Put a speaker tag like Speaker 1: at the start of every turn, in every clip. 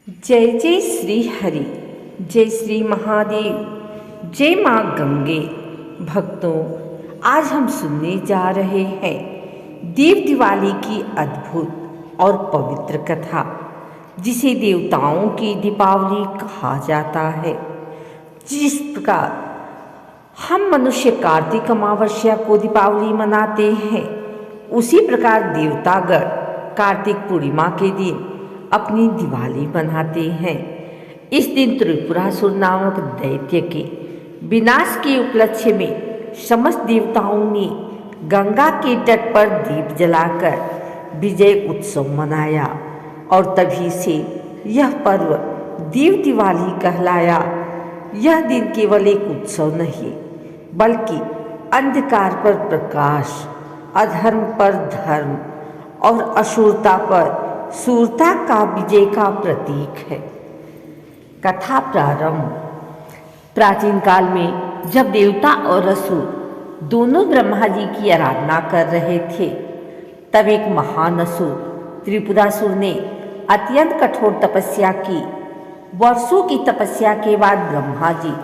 Speaker 1: जय जय श्री हरि, जय श्री महादेव, जय माँ गंगे। भक्तों, आज हम सुनने जा रहे हैं देव दिवाली की अद्भुत और पवित्र कथा, जिसे देवताओं की दीपावली कहा जाता है। जिस प्रकार हम मनुष्य कार्तिक अमावस्या को दीपावली मनाते हैं, उसी प्रकार देवतागण कार्तिक पूर्णिमा के दिन अपनी दिवाली मनाते हैं। इस दिन त्रिपुरासुर नामक दैत्य के विनाश के उपलक्ष्य में समस्त देवताओं ने गंगा के तट पर दीप जलाकर विजय उत्सव मनाया और तभी से यह पर्व देव दिवाली कहलाया। यह दिन केवल एक उत्सव नहीं, बल्कि अंधकार पर प्रकाश, अधर्म पर धर्म और असुरता पर सूरता का विजय का प्रतीक है। कथा प्रारंभ। प्राचीन काल में जब देवता और असुर दोनों ब्रह्मा जी की आराधना कर रहे थे, तब एक महान असुर त्रिपुरासुर ने अत्यंत कठोर तपस्या की। वर्षों की तपस्या के बाद ब्रह्मा जी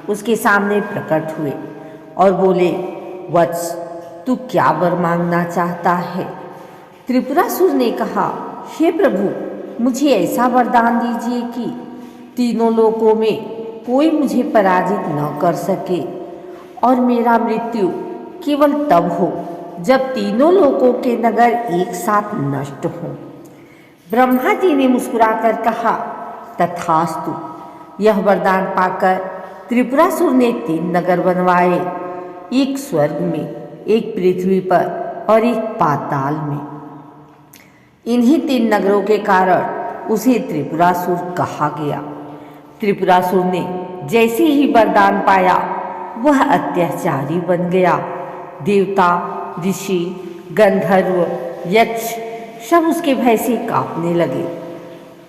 Speaker 1: उसके सामने प्रकट हुए और बोले, वत्स, तू क्या वर मांगना चाहता है? त्रिपुरासुर ने कहा, हे प्रभु, मुझे ऐसा वरदान दीजिए कि तीनों लोकों में कोई मुझे पराजित न कर सके और मेरा मृत्यु केवल तब हो जब तीनों लोकों के नगर एक साथ नष्ट हों। ब्रह्मा जी ने मुस्कुराकर कहा, तथास्तु। यह वरदान पाकर त्रिपुरासुर ने 3 नगर बनवाए, एक स्वर्ग में, एक पृथ्वी पर और एक पाताल में। इन्हीं 3 नगरों के कारण उसे त्रिपुरासुर कहा गया। त्रिपुरासुर ने जैसे ही वरदान पाया, वह अत्याचारी बन गया। देवता, ऋषि, गंधर्व, यक्ष सब उसके भय से कांपने लगे।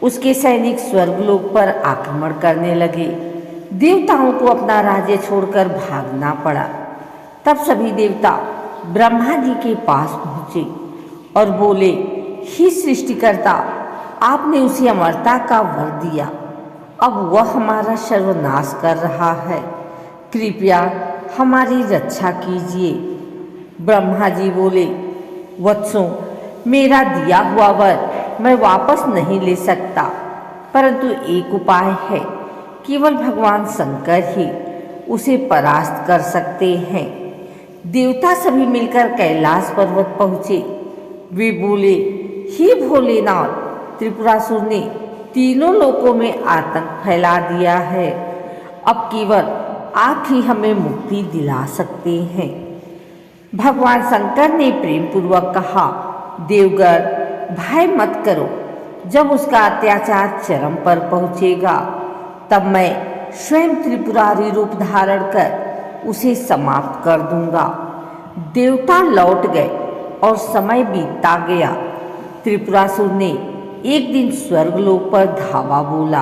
Speaker 1: उसके सैनिक स्वर्गलोक पर आक्रमण करने लगे। देवताओं को अपना राज्य छोड़कर भागना पड़ा। तब सभी देवता ब्रह्मा जी के पास पहुँचे और बोले, हे सृष्टिकर्ता, आपने उसे अमरता का वर दिया, अब वह हमारा सर्वनाश कर रहा है, कृपया हमारी रक्षा कीजिए। ब्रह्मा जी बोले, वत्सों, मेरा दिया हुआ वर मैं वापस नहीं ले सकता, परंतु एक उपाय है। केवल भगवान शंकर ही उसे परास्त कर सकते हैं। देवता सभी मिलकर कैलाश पर्वत पहुँचे। वे बोले, हे भोलेनाथ, त्रिपुरासुर ने तीनों लोकों में आतंक फैला दिया है। अब केवल आप ही हमें मुक्ति दिला सकते हैं। भगवान शंकर ने प्रेम पूर्वक कहा, देवगण, भय मत करो। जब उसका अत्याचार चरम पर पहुँचेगा, तब मैं स्वयं त्रिपुरारी रूप धारण कर उसे समाप्त कर दूंगा। देवता लौट गए और समय बीतता गया। त्रिपुरासुर ने एक दिन स्वर्गलोक पर धावा बोला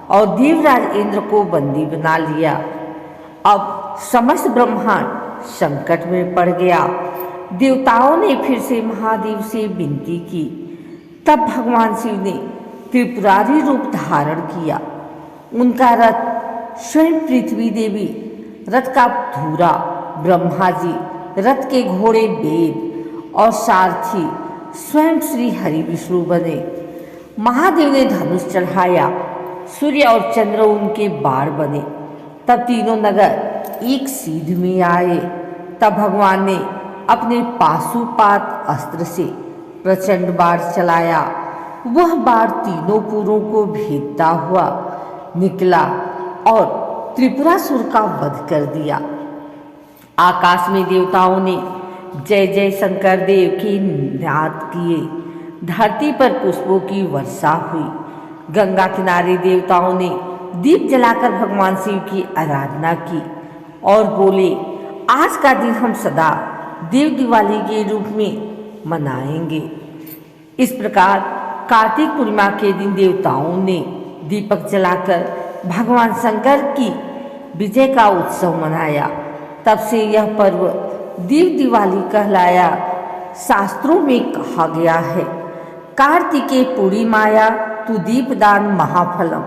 Speaker 1: और देवराज इंद्र को बंदी बना लिया। अब समस्त ब्रह्मांड संकट में पड़ गया। देवताओं ने फिर से महादेव से विनती की। तब भगवान शिव ने त्रिपुरारी रूप धारण किया। उनका रथ स्वयं पृथ्वी देवी, रथ का धूरा ब्रह्मा जी, रथ के घोड़े वेद और सारथी स्वयं श्री हरि विष्णु बने। महादेव ने धनुष चढ़ाया, सूर्य और चंद्र उनके बाण बने। तब तीनों नगर एक सीध में आए। तब भगवान ने अपने पाशुपात अस्त्र से प्रचंड बाण चलाया। वह बाण तीनों पुरों को भेदता हुआ निकला और त्रिपुरासुर का वध कर दिया। आकाश में देवताओं ने जय जय शंकर देव की नाद किए। धरती पर पुष्पों की वर्षा हुई। गंगा किनारे देवताओं ने दीप जलाकर भगवान शिव की आराधना की और बोले, आज का दिन हम सदा देव दिवाली के रूप में मनाएंगे। इस प्रकार कार्तिक पूर्णिमा के दिन देवताओं ने दीपक जलाकर भगवान शंकर की विजय का उत्सव मनाया। तब से यह पर्व देव दिवाली कहलाया। शास्त्रों में कहा गया है, कार्तिके पूर्णिमाया तु दीपदान महाफलम,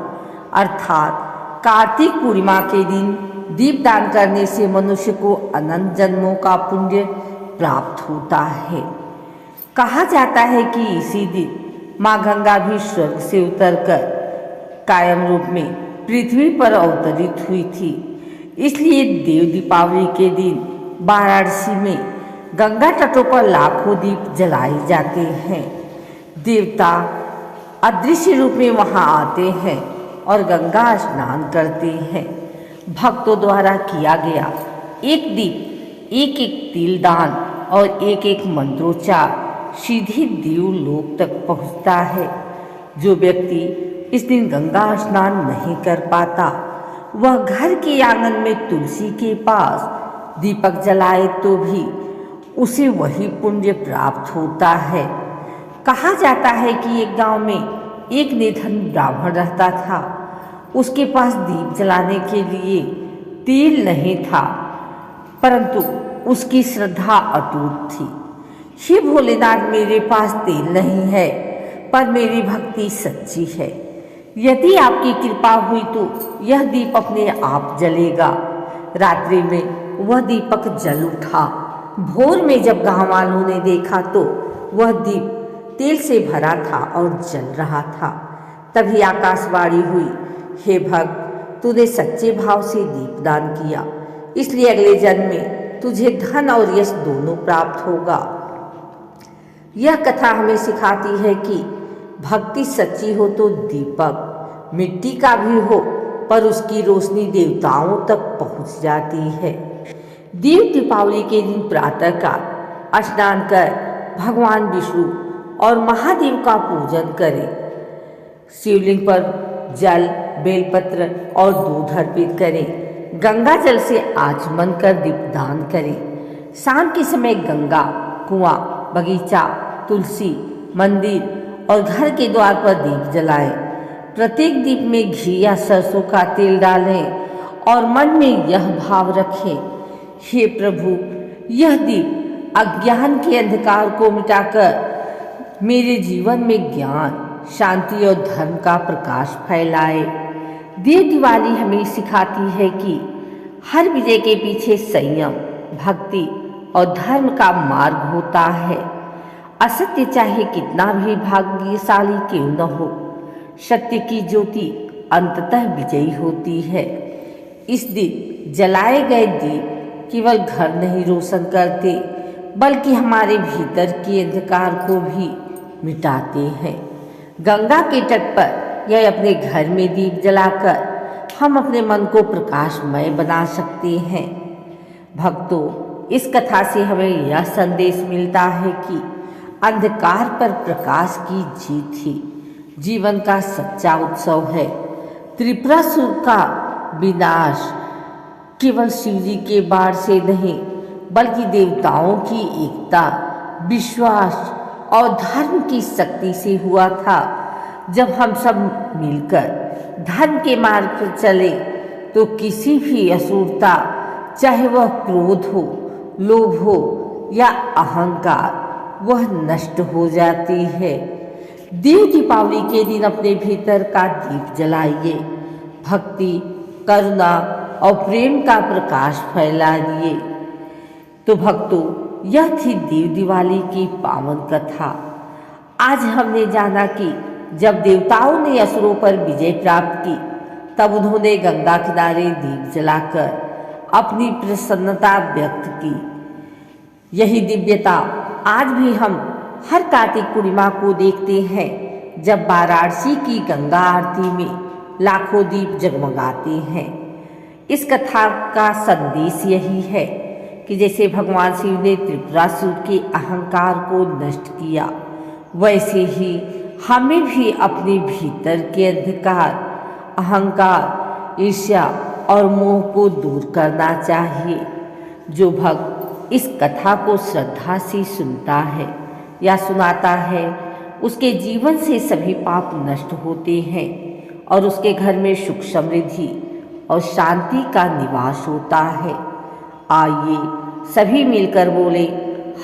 Speaker 1: अर्थात कार्तिक पूर्णिमा के दिन दीपदान करने से मनुष्य को अनंत जन्मों का पुण्य प्राप्त होता है। कहा जाता है कि इसी दिन माँ गंगा भी स्वर्ग से उतरकर कायम रूप में पृथ्वी पर अवतरित हुई थी। इसलिए देव दीपावली के दिन वाराणसी में गंगा तटों पर लाखों दीप जलाए जाते हैं। देवता अदृश्य रूप में वहां आते हैं और गंगा स्नान करते हैं। भक्तों द्वारा किया गया एक दीप, एक एक तिल दान और एक एक मंत्रोच्चार सीधे देवलोक तक पहुंचता है। जो व्यक्ति इस दिन गंगा स्नान नहीं कर पाता, वह घर के आंगन में तुलसी के पास दीपक जलाए तो भी उसे वही पुण्य प्राप्त होता है। कहा जाता है कि एक गांव में एक निधन ब्राह्मण रहता था। उसके पास दीप जलाने के लिए तेल नहीं था, परंतु उसकी श्रद्धा अटूट थी। हे भोलेनाथ, मेरे पास तेल नहीं है, पर मेरी भक्ति सच्ची है। यदि आपकी कृपा हुई तो यह दीप अपने आप जलेगा। रात्रि में वह दीपक जल उठा। भोर में जब गांव वालों ने देखा तो वह दीप तेल से भरा था और जल रहा था। तभी आकाशवाणी हुई, हे भक्त, तूने सच्चे भाव से दीपदान किया, इसलिए अगले जन्म में तुझे धन और यश दोनों प्राप्त होगा। यह कथा हमें सिखाती है कि भक्ति सच्ची हो तो दीपक मिट्टी का भी हो, पर उसकी रोशनी देवताओं तक पहुंच जाती है। देव दीपावली के दिन प्रातःकाल स्नान कर भगवान विष्णु और महादेव का पूजन करें। शिवलिंग पर जल, बेलपत्र और दूध अर्पित करें। गंगा जल से आचमन कर दीपदान करें। शाम के समय गंगा, कुआं, बगीचा, तुलसी, मंदिर और घर के द्वार पर दीप जलाएं। प्रत्येक दीप में घी या सरसों का तेल डालें और मन में यह भाव रखें, हे प्रभु, यह दीप अज्ञान के अंधकार को मिटाकर मेरे जीवन में ज्ञान, शांति और धर्म का प्रकाश फैलाए। देव दिवाली हमें सिखाती है कि हर विजय के पीछे संयम, भक्ति और धर्म का मार्ग होता है। असत्य चाहे कितना भी भाग्यशाली क्यों न हो, सत्य की ज्योति अंततः विजयी होती है। इस दिन जलाए गए दीप केवल घर नहीं रोशन करते, बल्कि हमारे भीतर के अंधकार को भी मिटाते हैं। गंगा के तट पर या अपने घर में दीप जलाकर हम अपने मन को प्रकाशमय बना सकते हैं। भक्तों, इस कथा से हमें यह संदेश मिलता है कि अंधकार पर प्रकाश की जीत ही जीवन का सच्चा उत्सव है। त्रिपुरासुर का विनाश केवल शिवजी के बाण से नहीं, बल्कि देवताओं की एकता, विश्वास और धर्म की शक्ति से हुआ था। जब हम सब मिलकर धर्म के मार्ग पर चले तो किसी भी असुरता, चाहे वह क्रोध हो, लोभ हो या अहंकार, वह नष्ट हो जाती है। देव दीपावली के दिन अपने भीतर का दीप जलाइए, भक्ति, करुणा और प्रेम का प्रकाश फैलाइए। तो भक्तों, यह थी देव दिवाली की पावन कथा। आज हमने जाना कि जब देवताओं ने असुरों पर विजय प्राप्त की, तब उन्होंने गंगा किनारे दीप जलाकर अपनी प्रसन्नता व्यक्त की। यही दिव्यता आज भी हम हर कार्तिक पूर्णिमा को देखते हैं, जब वाराणसी की गंगा आरती में लाखों दीप जगमगाते हैं। इस कथा का संदेश यही है कि जैसे भगवान शिव ने त्रिपुरासुर के अहंकार को नष्ट किया, वैसे ही हमें भी अपने भीतर के अंधकार, अहंकार, ईर्ष्या और मोह को दूर करना चाहिए। जो भक्त इस कथा को श्रद्धा से सुनता है या सुनाता है, उसके जीवन से सभी पाप नष्ट होते हैं और उसके घर में सुख, समृद्धि और शांति का निवास होता है। आइए सभी मिलकर बोले,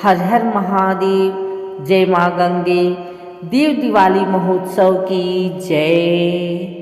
Speaker 1: हर हर महादेव, जय माँ गंगे, देव दिवाली महोत्सव की जय।